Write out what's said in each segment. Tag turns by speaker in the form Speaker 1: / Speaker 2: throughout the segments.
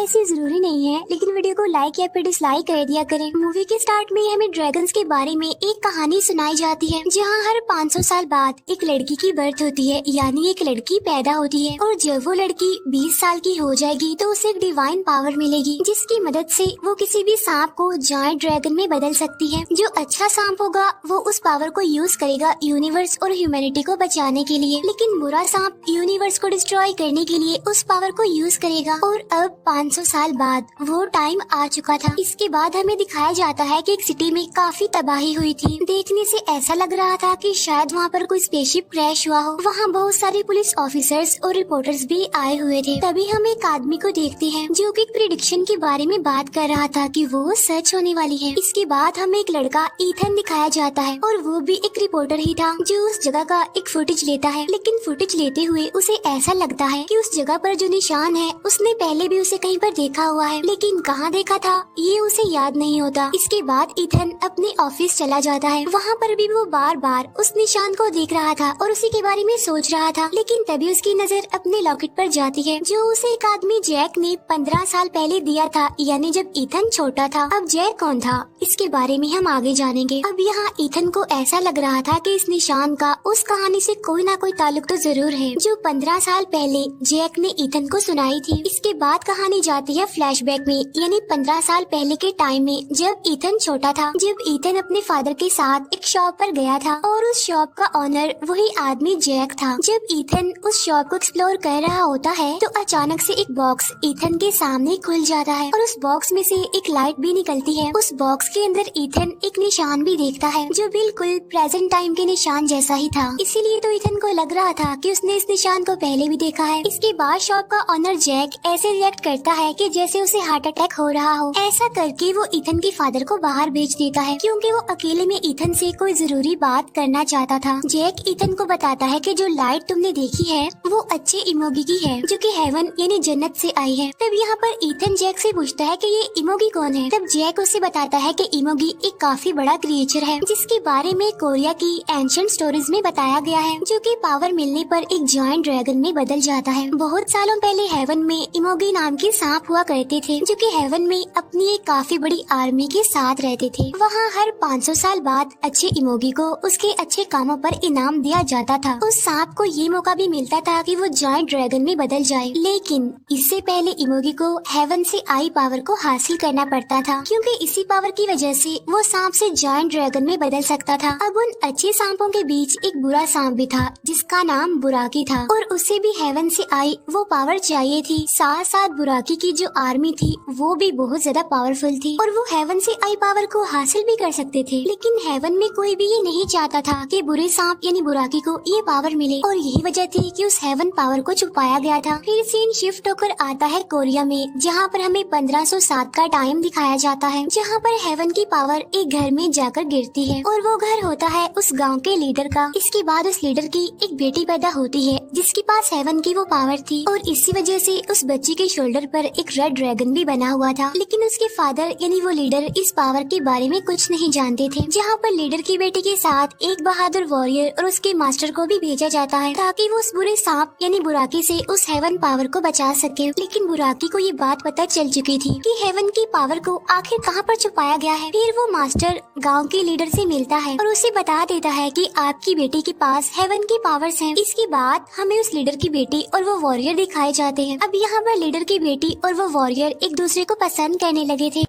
Speaker 1: वैसे जरूरी नहीं है, लेकिन वीडियो को लाइक या फिर डिसलाइक कर दिया करें। मूवी के स्टार्ट में हमें ड्रैगन्स के बारे में एक कहानी सुनाई जाती है, जहाँ हर 500 साल बाद एक लड़की की बर्थ होती है, यानी एक लड़की पैदा होती है। और जब वो लड़की 20 साल की हो जाएगी तो उसे एक डिवाइन पावर मिलेगी, जिसकी मदद से वो किसी भी सांप को जायंट ड्रैगन में बदल सकती है। जो अच्छा सांप होगा वो उस पावर को यूज करेगा यूनिवर्स और ह्यूमैनिटी को बचाने के लिए, लेकिन बुरा सांप यूनिवर्स को डिस्ट्रॉय करने के लिए उस पावर को यूज करेगा। और अब 500 साल बाद वो टाइम आ चुका था। इसके बाद हमें दिखाया जाता है कि एक सिटी में काफी तबाही हुई थी। देखने से ऐसा लग रहा था कि शायद वहाँ पर कोई स्पेसशिप क्रैश हुआ हो। वहाँ बहुत सारे पुलिस ऑफिसर्स और रिपोर्टर्स भी आए हुए थे। तभी हम एक आदमी को देखते हैं जो कि एक प्रिडिक्शन के बारे में बात कर रहा था कि वो सच होने वाली है। इसके बाद हमें एक लड़का ईथन दिखाया जाता है, और वो भी एक रिपोर्टर ही था जो उस जगह का एक फुटेज लेता है। लेकिन फुटेज लेते हुए उसे ऐसा लगता है कि उस जगह पर जो निशान है उसने पहले भी उसे कहीं पर देखा हुआ है, लेकिन कहाँ देखा था ये उसे याद नहीं होता। इसके बाद ईथन अपने ऑफिस चला जाता है। वहाँ पर भी वो बार बार उस निशान को देख रहा था और उसी के बारे में सोच रहा था। लेकिन तभी उसकी नजर अपने लॉकेट पर जाती है, जो उसे एक आदमी जैक ने 15 साल पहले दिया था, यानी जब ईथन छोटा था। अब जैक कौन था इसके बारे में हम आगे जानेंगे। अब यहाँ ईथन को ऐसा लग रहा था कि इस निशान का उस कहानी से कोई ना कोई ताल्लुक तो जरूर है, जो 15 साल पहले जैक ने ईथन को सुनाई थी। इसके बाद कहानी जाती है फ्लैशबैक में, यानी 15 साल पहले के टाइम में जब ईथन छोटा था, जब ईथन अपने फादर के साथ एक शॉप पर गया था और उस शॉप का ऑनर वही आदमी जैक था। जब ईथन उस शॉप को एक्सप्लोर कर रहा होता है तो अचानक से एक बॉक्स ईथन के सामने खुल जाता है और उस बॉक्स में से एक लाइट भी निकलती है। उस बॉक्स के अंदर ईथन एक निशान भी देखता है जो बिल्कुल प्रेजेंट टाइम के निशान जैसा ही था। इसीलिए तो ईथन को लग रहा था कि उसने इस निशान को पहले भी देखा है। इसके बाद शॉप का ऑनर जैक ऐसे रिएक्ट करता है कि जैसे उसे हार्ट अटैक हो रहा हो। ऐसा करके वो ईथन के फादर को बाहर भेज देता है, क्योंकि वो अकेले में ईथन से कोई जरूरी बात करना चाहता था। जैक ईथन को बताता है कि जो लाइट तुमने देखी है वो अच्छे इमोगी की है, जो कि हेवन यानी जन्नत से आई है। तब यहाँ पर ईथन जैक से पूछता है कि ये इमोगी कौन है। तब जैक उसे बताता है कि इमोगी एक काफी बड़ा क्रिएचर है, जिसके बारे में कोरिया की एंशिएंट स्टोरीज में बताया गया है, जो कि पावर मिलने पर एक जायंट ड्रैगन में बदल जाता है। बहुत सालों पहले हेवन में इमोगी नाम के सांप हुआ करते थे, जो कि हेवन में अपनी एक काफी बड़ी आर्मी के साथ रहते थे। वहाँ हर 500 साल बाद अच्छे इमोगी को उसके अच्छे कामों पर इनाम दिया जाता था। उस सांप को ये मौका भी मिलता था कि वो जायंट ड्रैगन में बदल जाए, लेकिन इससे पहले इमोगी को हेवन से आई पावर को हासिल करना पड़ता था, क्योंकि इसी पावर की वजह से वो सांप से जायंट ड्रैगन में बदल सकता था। अब उन अच्छे सांपों के बीच एक बुरा सांप भी था, जिसका नाम बुराकी था, और उसे भी हेवन से आई वो पावर चाहिए थी। साथ साथ बुराकी की जो आर्मी थी वो भी बहुत ज्यादा पावरफुल थी, और वो हेवन से आई पावर को हासिल भी कर सकते थे। लेकिन हेवन में कोई भी ये नहीं चाहता था कि बुरे सांप यानी बुराकी को ये पावर मिले, और यही वजह थी कि उस हेवन पावर को छुपाया गया था। फिर सीन शिफ्ट होकर आता है कोरिया में, जहाँ पर हमें 1507 का टाइम दिखाया जाता है, जहाँ पर हेवन की पावर एक घर में जाकर गिरती है, और वो घर होता है उस गाँव के लीडर का। इसके बाद उस लीडर की एक बेटी पैदा होती है, जिसके पास हेवन की वो पावर थी, और इसी वजह से उस बच्ची के शोल्डर पर एक रेड ड्रैगन भी बना हुआ था। लेकिन उसके फादर यानी वो लीडर इस पावर के बारे में कुछ नहीं जानते थे। जहाँ पर लीडर की बेटी के साथ एक बहादुर वॉरियर और उसके मास्टर को भी भेजा जाता है, ताकि वो उस बुरे सांप यानी बुराकी से उस हेवन पावर को बचा सके। लेकिन बुराकी को ये बात पता चल चुकी थी कि हेवन की पावर को आखिर कहाँ पर छुपाया गया है। फिर वो मास्टर गाँव के लीडर से मिलता है और उसे बता देता है कि आपकी बेटी के पास हेवन की पावर्स हैं। इसके बाद हमें उस लीडर की बेटी और वो वॉरियर दिखाए जाते हैं। अब यहाँ पर लीडर की बेटी और वो वॉरियर एक दूसरे को पसंद करने लगे थे।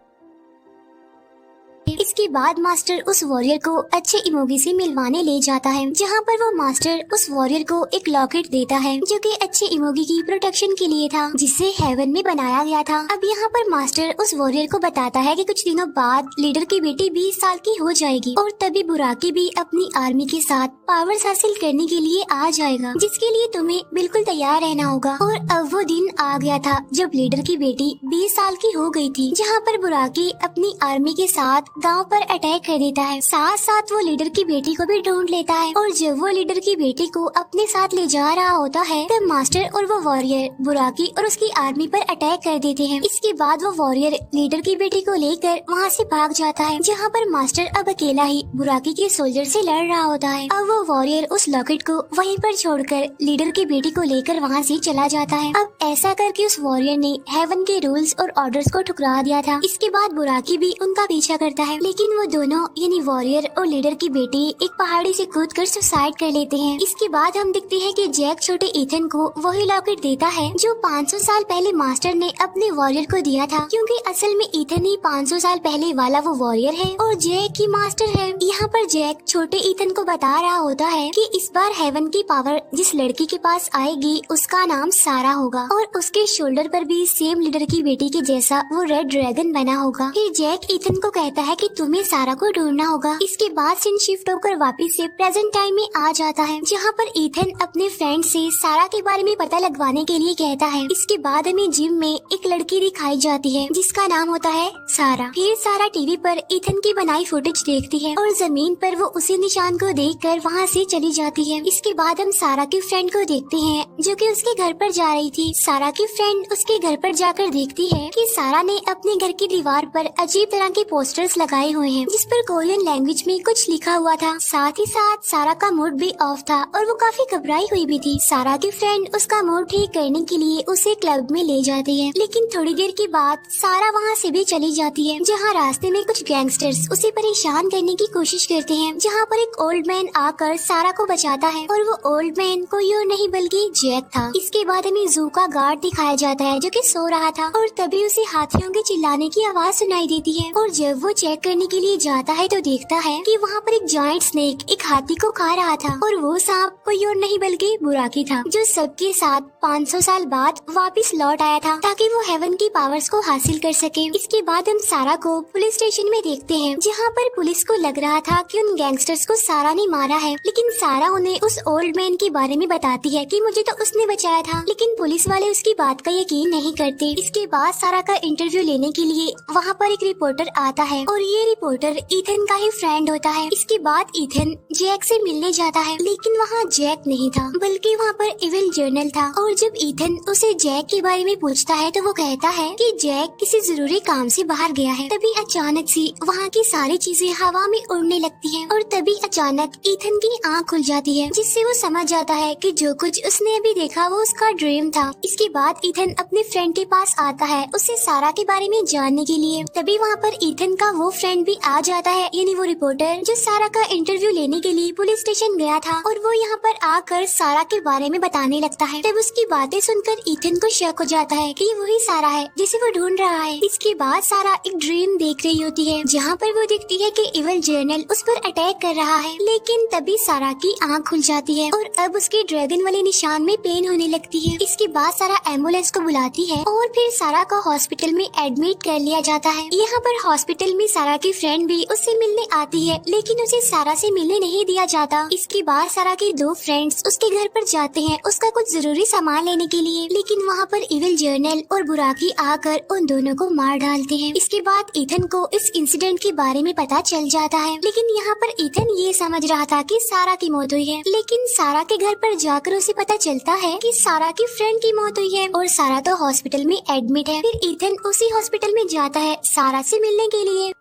Speaker 1: इसके बाद मास्टर उस वॉरियर को अच्छे इमोगी से मिलवाने ले जाता है, जहाँ पर वो मास्टर उस वॉरियर को एक लॉकेट देता है, जो कि अच्छे इमोगी की प्रोटेक्शन के लिए था, जिसे हेवन में बनाया गया था। अब यहाँ पर मास्टर उस वॉरियर को बताता है कि कुछ दिनों बाद लीडर की बेटी 20 साल की हो जाएगी, और तभी बुराकी भी अपनी आर्मी के साथ पावर्स हासिल करने के लिए आ जाएगा, जिसके लिए तुम्हें बिल्कुल तैयार रहना होगा। और अब वो दिन आ गया था जब लीडर की बेटी 20 साल की हो गई थी, जहाँ पर बुराकी अपनी आर्मी के साथ गांव पर अटैक कर देता है। साथ साथ वो लीडर की बेटी को भी ढूंढ लेता है और जब वो लीडर की बेटी को अपने साथ ले जा रहा होता है तब मास्टर और वो वॉरियर बुराकी और उसकी आर्मी पर अटैक कर देते हैं। इसके बाद वो वॉरियर लीडर की बेटी को लेकर वहाँ से भाग जाता है, जहाँ पर मास्टर अब अकेला ही बुराकी के सोल्जर से लड़ रहा होता है। अब वो वॉरियर उस लॉकेट को वहीं पर छोड़कर लीडर की बेटी को लेकर वहाँ से चला जाता है। अब ऐसा करके उस वॉरियर ने हेवन के रूल्स और ऑर्डर्स को ठुकरा दिया था। इसके बाद बुराकी भी उनका पीछा करता है, लेकिन वो दोनों यानी वॉरियर और लीडर की बेटी एक पहाड़ी से कूदकर सुसाइड कर लेते हैं। इसके बाद हम देखते हैं कि जैक छोटे ईथन को वही लॉकेट देता है जो 500 साल पहले मास्टर ने अपने वॉरियर को दिया था, क्योंकि असल में ईथन ही 500 साल पहले वाला वो वॉरियर है और जैक ही मास्टर है। यहाँ पर जैक छोटे ईथन को बता रहा होता है कि इस बार हेवन की पावर जिस लड़की के पास आएगी उसका नाम सारा होगा और उसके शोल्डर पर भी सेम लीडर की बेटी के जैसा वो रेड ड्रैगन बना होगा। फिर जैक ईथन को कहता है कि तुम्हें सारा को ढूंढना होगा। इसके बाद सीन शिफ्ट होकर वापस से प्रेजेंट टाइम में आ जाता है, जहाँ पर ईथन अपने फ्रेंड से सारा के बारे में पता लगवाने के लिए कहता है। इसके बाद हमें जिम में एक लड़की दिखाई जाती है जिसका नाम होता है सारा। फिर सारा टीवी पर ईथन की बनाई फुटेज देखती है और जमीन पर वो उसी निशान को देखकर वहाँ से चली जाती है। इसके बाद हम सारा की फ्रेंड को देखते हैं जो कि उसके घर पर जा रही थी। सारा की फ्रेंड उसके घर पर जाकर देखती है कि सारा ने अपने घर की दीवार पर अजीब तरह के पोस्टर्स लगाए हुए हैं जिस पर कोरियन लैंग्वेज में कुछ लिखा हुआ था। साथ ही साथ सारा का मूड भी ऑफ था और वो काफी घबराई हुई भी थी। सारा की फ्रेंड उसका मूड ठीक करने के लिए उसे क्लब में ले जाती है, लेकिन थोड़ी देर के बाद सारा वहाँ से भी चली जाती है, जहाँ रास्ते में कुछ गैंगस्टर्स उसे परेशान करने की कोशिश करते हैं, जहाँ पर एक ओल्ड मैन आकर सारा को बचाता है और वो ओल्ड मैन कोई और नहीं बल्कि जैक था। इसके बाद हमें जू का गार्ड दिखाया जाता है जो कि सो रहा था और तभी उसे हाथियों के चिल्लाने की आवाज सुनाई देती है और जब वो चेक करने के लिए जाता है तो देखता है कि वहाँ पर एक जायंट स्नेक एक हाथी को खा रहा था और वो सांप कोई और नहीं बल्कि बुराकी था, जो सबके साथ 500 साल बाद वापस लौट आया था ताकि वो हेवन की पावर्स को हासिल कर सके। इसके बाद हम सारा को पुलिस स्टेशन में देखते हैं, जहाँ पर पुलिस को लग रहा था कि उन गैंगस्टर्स को सारा ने मारा है, लेकिन सारा उन्हें उस ओल्ड मैन के बारे में बताती है कि मुझे तो उसने बचाया था, लेकिन पुलिस वाले उसकी बात का यकीन नहीं करते। इसके बाद सारा का इंटरव्यू लेने के लिए वहाँ पर एक रिपोर्टर आता है और ये रिपोर्टर ईथन का ही फ्रेंड होता है। इसके बाद ईथन जैक से मिलने जाता है, लेकिन वहाँ जैक नहीं था बल्कि वहाँ पर इविल जर्नल था और जब ईथन उसे जैक के बारे में पूछता है तो वो कहता है कि जैक किसी जरूरी काम से बाहर गया है। तभी अचानक से वहाँ की सारी चीजें हवा में उड़ने लगती हैं और तभी अचानक ईथन की आँख खुल जाती है, जिससे वो समझ जाता है कि जो कुछ उसने अभी देखा वो उसका ड्रीम था। इसके बाद ईथन अपने फ्रेंड के पास आता है उससे सारा के बारे में जानने के लिए। तभी वहाँ पर ईथन का वो फ्रेंड भी आ जाता है, यानी वो रिपोर्टर जो सारा का इंटरव्यू लेने के लिए पुलिस स्टेशन गया था, और वो यहाँ पर आकर सारा के बारे में बताने लगता है। तब उसकी बातें सुनकर ईथन को शक हो जाता है कि वही सारा है जिसे वो ढूंढ रहा है। इसके बाद सारा एक ड्रीम देख रही होती है जहाँ पर वो देखती है कि इविल जर्नल उस पर अटैक कर रहा है, लेकिन तभी सारा की आँख खुल जाती है और अब उसके ड्रैगन वाले निशान में पेन होने लगती है। इसके बाद सारा एम्बुलेंस को बुलाती है और फिर सारा को हॉस्पिटल में एडमिट कर लिया जाता है। यहाँ पर हॉस्पिटल में सारा की फ्रेंड भी उससे मिलने आती है, लेकिन उसे सारा से मिलने नहीं दिया जाता। इसके बाद सारा के दो फ्रेंड्स उसके घर पर जाते हैं उसका कुछ जरूरी सामान लेने के लिए, लेकिन वहाँ पर इविल जर्नल और बुराकी आकर उन दोनों को मार डालते हैं। इसके बाद ईथन को इस इंसिडेंट के बारे में पता चल जाता है, लेकिन यहाँ पर ईथन ये समझ रहा था कि सारा की मौत हुई है, लेकिन सारा के घर पर जाकर उसे पता चलता है कि सारा की फ्रेंड की मौत हुई है और सारा तो हॉस्पिटल में एडमिट है। फिर ईथन उसी हॉस्पिटल में जाता है सारा से मिलने के लिए,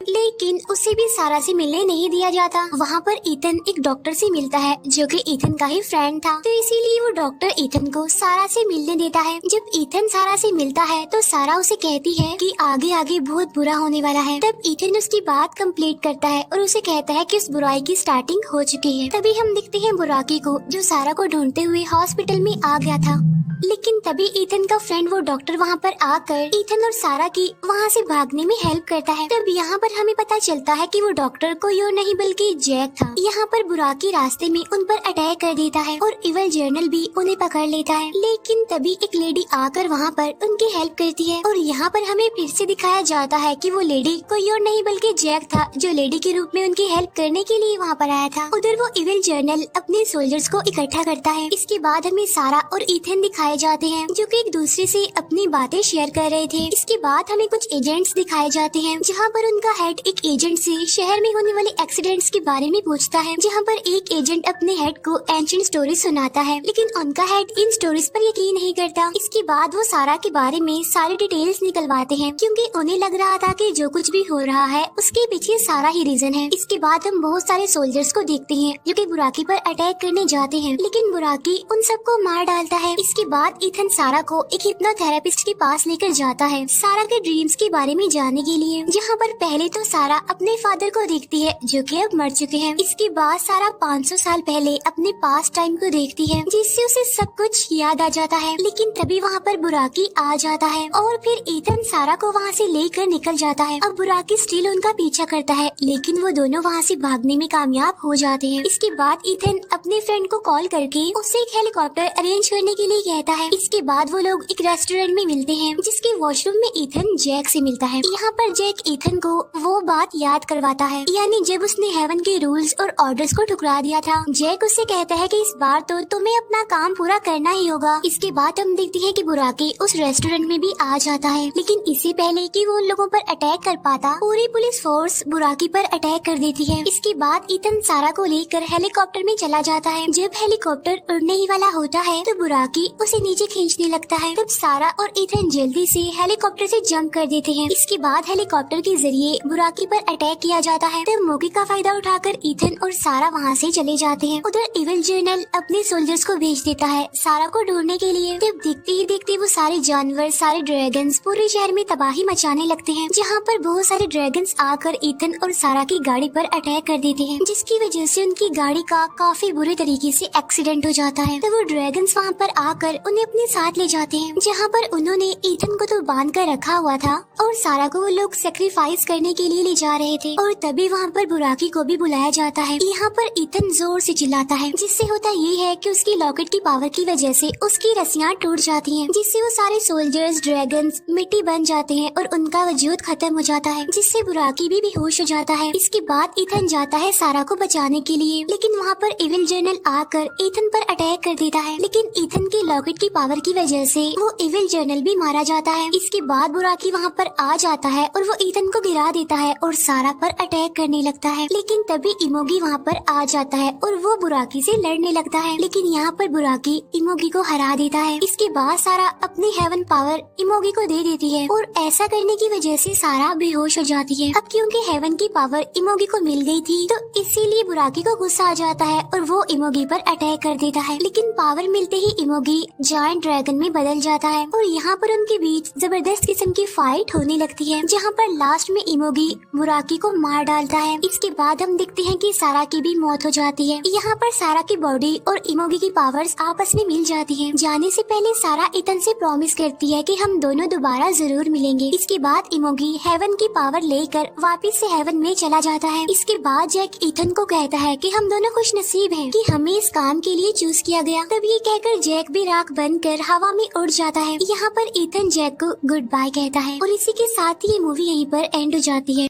Speaker 1: लेकिन उसे भी सारा से मिलने नहीं दिया जाता। वहाँ पर ईथन एक डॉक्टर से मिलता है जो कि ईथन का ही फ्रेंड था, तो इसीलिए वो डॉक्टर ईथन को सारा से मिलने देता है। जब ईथन सारा से मिलता है तो सारा उसे कहती है कि आगे आगे बहुत बुरा होने वाला है। तब ईथन उसकी बात कंप्लीट करता है और उसे कहता है कि उस बुराई की स्टार्टिंग हो चुकी है। तभी हम देखते हैं बुराकी को जो सारा को ढूंढते हुए हॉस्पिटल में आ गया था, लेकिन तभी ईथन का फ्रेंड वो डॉक्टर वहाँ पर आकर ईथन और सारा की वहाँ से भागने में हेल्प करता है। तब यहाँ पर पर हमें पता चलता है कि वो डॉक्टर कोई और नहीं बल्कि जैक था। यहाँ पर बुराकी रास्ते में उन पर अटैक कर देता है और इविल जर्नल भी उन्हें पकड़ लेता है, लेकिन तभी एक लेडी आकर वहाँ पर उनकी हेल्प करती है और यहाँ पर हमें फिर से दिखाया जाता है कि वो लेडी कोई और नहीं बल्कि जैक था, जो लेडी के रूप में उनकी हेल्प करने के लिए वहाँ पर आया था। उधर वो इविल जर्नल अपने सोल्जर्स को इकट्ठा करता है। इसके बाद हमें सारा और ईथन दिखाए जाते हैं जो कि एक दूसरे से अपनी बातें शेयर कर रहे थे। इसके बाद हमें कुछ एजेंट्स दिखाए जाते हैं जहाँ पर उनका हेड एक एजेंट से शहर में होने वाले एक्सीडेंट्स के बारे में पूछता है, जहाँ पर एक एजेंट अपने हेड को एंशिएंट स्टोरी सुनाता है, लेकिन उनका हेड इन स्टोरीज पर यकीन नहीं करता। इसके बाद वो सारा के बारे में सारी डिटेल्स निकलवाते हैं क्योंकि उन्हें लग रहा था कि जो कुछ भी हो रहा है उसके पीछे सारा ही रीजन है। इसके बाद हम बहुत सारे सोल्जर्स को देखते हैं जो कि बुराकी पर अटैक करने जाते हैं, लेकिन बुराकी उन सबको मार डालता है। इसके बाद ईथन सारा को एक हिप्नोथेरेपिस्ट के पास लेकर जाता है सारा के ड्रीम्स के बारे में जानने के लिए, जहाँ पर पहले तो सारा अपने फादर को देखती है जो कि अब मर चुके हैं। इसके बाद सारा 500 साल पहले अपने पास्ट टाइम को देखती है जिससे उसे सब कुछ याद आ जाता है, लेकिन तभी वहाँ पर बुराकी आ जाता है और फिर ईथन सारा को वहाँ से लेकर निकल जाता है। अब बुराकी स्टिल उनका पीछा करता है, लेकिन वो दोनों वहाँ से भागने में कामयाब हो जाते हैं। इसके बाद ईथन अपने फ्रेंड को कॉल करके उससे एक हेलीकॉप्टर अरेंज करने के लिए कहता है। इसके बाद वो लोग एक रेस्टोरेंट में मिलते हैं जिसके वॉशरूम में ईथन जैक से मिलता है। यहाँ पर जैक ईथन को वो बात याद करवाता है, यानी जब उसने हेवन के रूल्स और ऑर्डर्स को ठुकरा दिया था। जैक उससे कहता है कि इस बार तो तुम्हें अपना काम पूरा करना ही होगा। इसके बाद हम देखते हैं कि बुराकी उस रेस्टोरेंट में भी आ जाता है, लेकिन इससे पहले कि वो उन लोगों पर अटैक कर पाता, पूरी पुलिस फोर्स बुराकी पर अटैक कर देती है। इसके बाद ईथन सारा को लेकर हेलीकॉप्टर में चला जाता है। जब हेलीकॉप्टर उड़ने ही वाला होता है तो बुराकी उसे नीचे खींचने लगता है। तब सारा और ईथन जल्दी से हेलीकॉप्टर से जंप कर देते हैं। इसके बाद हेलीकॉप्टर के जरिए बुराकी पर अटैक किया जाता है। तब मौके का फायदा उठाकर ईथन और सारा वहाँ से चले जाते हैं। उधर इविल जर्नल अपने सोल्जर्स को भेज देता है सारा को ढूंढने के लिए। तब देखते ही देखते वो सारे जानवर, सारे ड्रैगन्स पूरे शहर में तबाही मचाने लगते हैं, जहाँ पर बहुत सारे ड्रैगन्स आकर ईथन और सारा की गाड़ी पर अटैक कर देते हैं, जिसकी वजह से उनकी गाड़ी का काफी बुरे तरीके से एक्सीडेंट हो जाता है। तो वो ड्रैगन्स वहाँ पर आकर उन्हें अपने साथ ले जाते हैं, जहाँ पर उन्होंने ईथन को तो बांध कर रखा हुआ था और सारा को वो लोग सेक्रीफाइस करने के लिए ले जा रहे थे। और तभी वहाँ पर बुराकी को भी बुलाया जाता है। यहाँ पर ईथन जोर से चिल्लाता है, जिससे होता ये है कि उसकी लॉकेट की पावर की वजह से उसकी रस्सियाँ टूट जाती हैं, जिससे वो सारे सोल्जर्स, ड्रैगन्स मिट्टी बन जाते हैं और उनका वजूद खत्म हो जाता है, जिससे बुराकी भी बेहोश हो जाता है। इसके बाद ईथन जाता है सारा को बचाने के लिए, लेकिन वहाँ पर इविल जर्नल आकर ईथन पर अटैक कर देता है, लेकिन ईथन की लॉकेट की पावर की वजह से वो इविल जर्नल भी मारा जाता है। इसके बाद बुराकी वहाँ पर आ जाता है और वो ईथन को गिरा देता है और सारा पर अटैक करने लगता है, लेकिन तभी इमोगी वहाँ पर आ जाता है और वो बुराकी से लड़ने लगता है, लेकिन यहाँ पर बुराकी इमोगी को हरा देता है। इसके बाद सारा अपनी हेवन पावर इमोगी को दे देती है और ऐसा करने की वजह से सारा बेहोश हो जाती है। अब क्योंकि हेवन की पावर इमोगी को मिल गई थी तो इसीलिए बुराकी को गुस्सा आ जाता है और वो इमोगी पर अटैक कर देता है, लेकिन पावर मिलते ही इमोगी जायंट ड्रैगन में बदल जाता है और यहाँ पर उनके बीच जबरदस्त किस्म की फाइट होने लगती है, जहाँ पर लास्ट में इमोगी बुराकी को मार डालता है। इसके बाद हम देखते हैं कि सारा की भी मौत हो जाती है। यहाँ पर सारा की बॉडी और इमोगी की पावर्स आपस में मिल जाती हैं। जाने से पहले सारा ईथन से प्रॉमिस करती है कि हम दोनों दोबारा जरूर मिलेंगे। इसके बाद इमोगी हेवन की पावर लेकर वापस से हेवन में चला जाता है। इसके बाद जैक ईथन को कहता है कि हम दोनों खुश नसीब हैं कि हमें इस काम के लिए चूज किया गया। तब ये कहकर जैक भी राख बनकर हवा में उड़ जाता है। यहाँ पर ईथन जैक को गुड बाय कहता है और इसी के साथ ही ये मूवी यहीं पर एंड हो जाती है।